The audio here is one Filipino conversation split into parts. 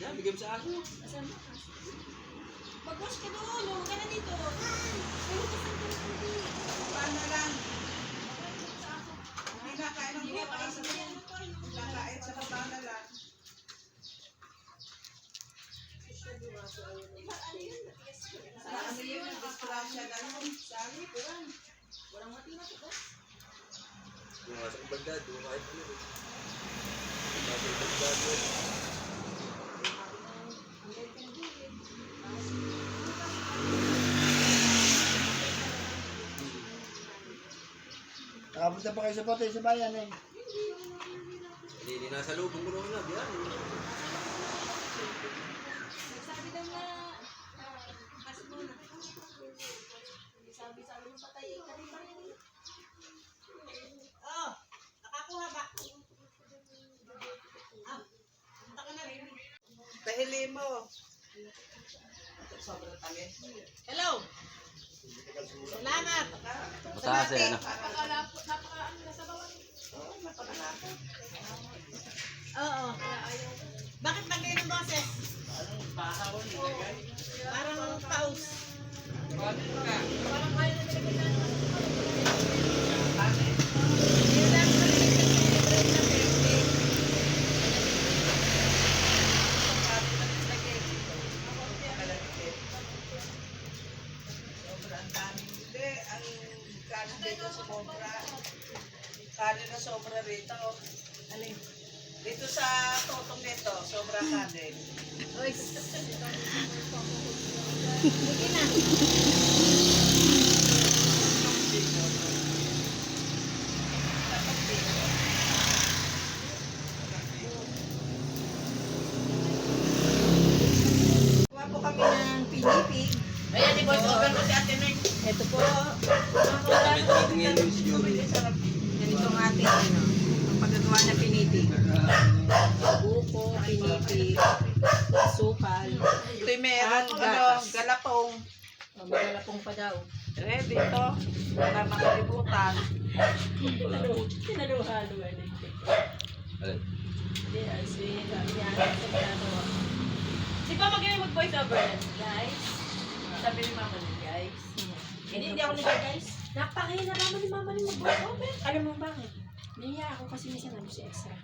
Yan, bigay mo sa akin. Asan ba? Mag-wash ka doon. Huwag ka na dito. Pero kasi hindi. Paano lang? Hindi na kain ng Hindi buka. pa kasi yan. Kakain sa baba na lang. Sa ano yun? Disgrasya na yun. Sabi ko yan. Walang matingat ito. Yung nasa kong bagdad, yung kahit ano. Nasa kong bagdad yun. Nakapunta pa kayo sa Pote, sa bayan eh. Hindi nasa loob ng gulong na, yan. Sabi daw na, kasi muna. Sabi mo patayin ka rin ba yan? Oh, nakakuha ba? Ah, punta ka na rin. Pahili mo. Sobrang tamis. Hello! Salamat! Mataas eh, ano? Napaka-ano na sa bawah. Oo, napakalapot. Oo. Bakit bagay ng boses? Parang paus. Parang kaya na nilagay na. Sobrang daming hindi. Ang kanin dito sobra. Kanin na sobra rito. Alin? Dito sa totong nito, sobra kanin. Uy. Sige na. Kuha po kami ng pinipig. Ayan, i-voice over mo si Ate Neng. Ito po. May trading yan yung si Joey. Ganito ang ating ano, ang paggagawa na pinipig. Buko, pinipig, sukal. Ito yung meron, galapong. Magalapong pa daw. Ready ito. Para makalibutan. Tinaluhalo eh. Alin? Hindi, si pa mag-voice over yan, guys. Sabi ni mama ni guys. Hindi ako nila guys. Napakahina naman ni mama ni mag-voice over. Alam mo bakit? Nahiya ako kasi minsan ano si extra.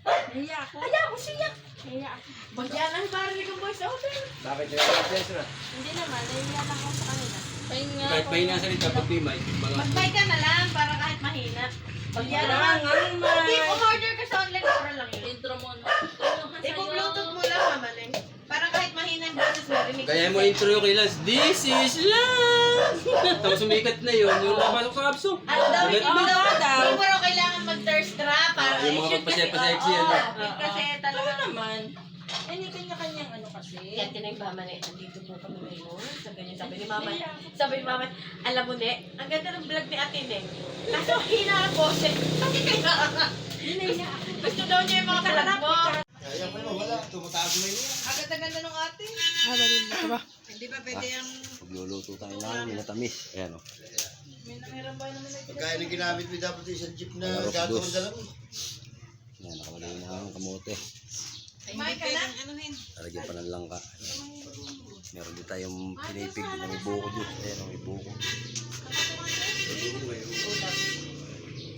Nahiya ako. Nahiya ako siya. Nahiya ako. Bagyan ang parang ng voice over. Bakit yung extra? Hindi naman, nahiya lang ako sa kanila. Kahit mahina sa rin kapag may mic. Mag-buy ka na lang para kahit mahina. Bagyan na lang. Hindi, umorder ka sa online, mura lang yun. Intro mo na. I-bluetooth mo lang, Mama Neng. Para kahit mahina ang boses mo, rinig. Kaya mo intro yung kay Lance, this is love! Tapos sumikat na yun, yung napasok sa kapso. Ano daw, Ulit hindi mo. daw. Hindi mo raw kailangan mag-thirst trap para Yung mga pagpasya-pasexy, ano? Kasi talaga naman. Hindi kanya-kanyang ano kasi. Kaya tinay mama na andito po kami ngayon. Sabi ni mama, alam mo ne, ang ganda ng vlog ni Ate Neng. Kaso hina ang boses. Kasi kailangan. Gusto daw niya yung mga vlog mo. Kaya pa naman, wala. Tumatago na yun. Agad-aganda nung ate. Hindi ba pwede yung... Magluluto tayo ng minatamis. Ayan o. May nangiram ba naman na Pagkaya na ginamit mo dapat isang jeep na Aros gato dos. ang dala mo. Ayan, nakalagay na ang kamote. Kumain ka na? Anuhin. Lalagyan pa ng langka. Ayan. Meron din tayong pinipig na may buko juice. Ayan o, may buko.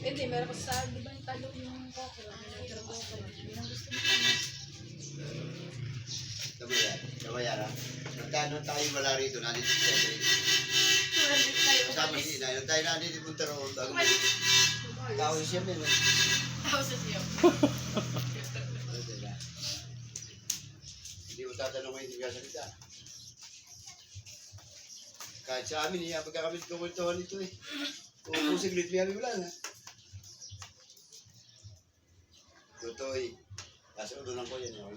Hindi, meron ko sa, di ba yung talo yung okra? Kabayaran. Nagkano tayo wala rito, nandito siya. Kasama si Inay. Nung tayo nandito punta roon, bago mo. Tao siya men. Hindi mo tatanong ngayon yung salita. Kahit sa amin, pagka kami kumuntuhan ito eh. Kung siglit niya kami wala na. Tutoy. Kasi udunan ko yan. Yung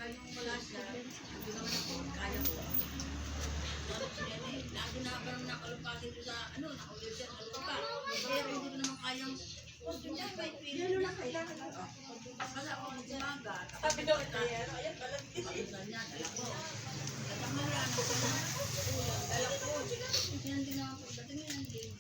Wala siya, hindi naman ako kaya ko. Lagi na ako nakalupasin ko sa, nakaulit siya, nakalupa. Pero hindi ko naman kayang, yun lang kailangan ako. Wala ako magsimaga. Sabi daw ito yan, ayan pala. Pagkakas niya, dala ko. Katamaran ko na. Dala ko. Yan din ako, dating yan din.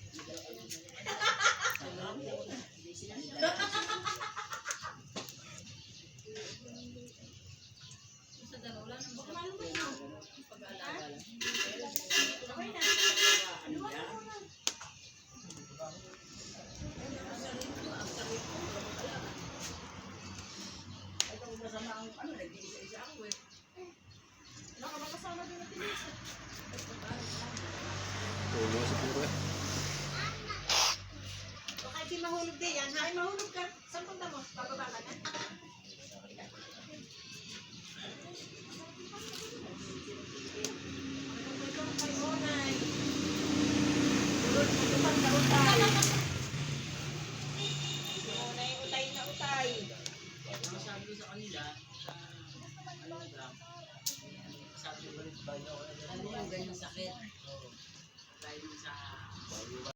mahulog din yan, ha? Ay, mahulog ka. Saan punta mo? Bababa ka na? Ay, Onay. Tulog, magpapagkaroon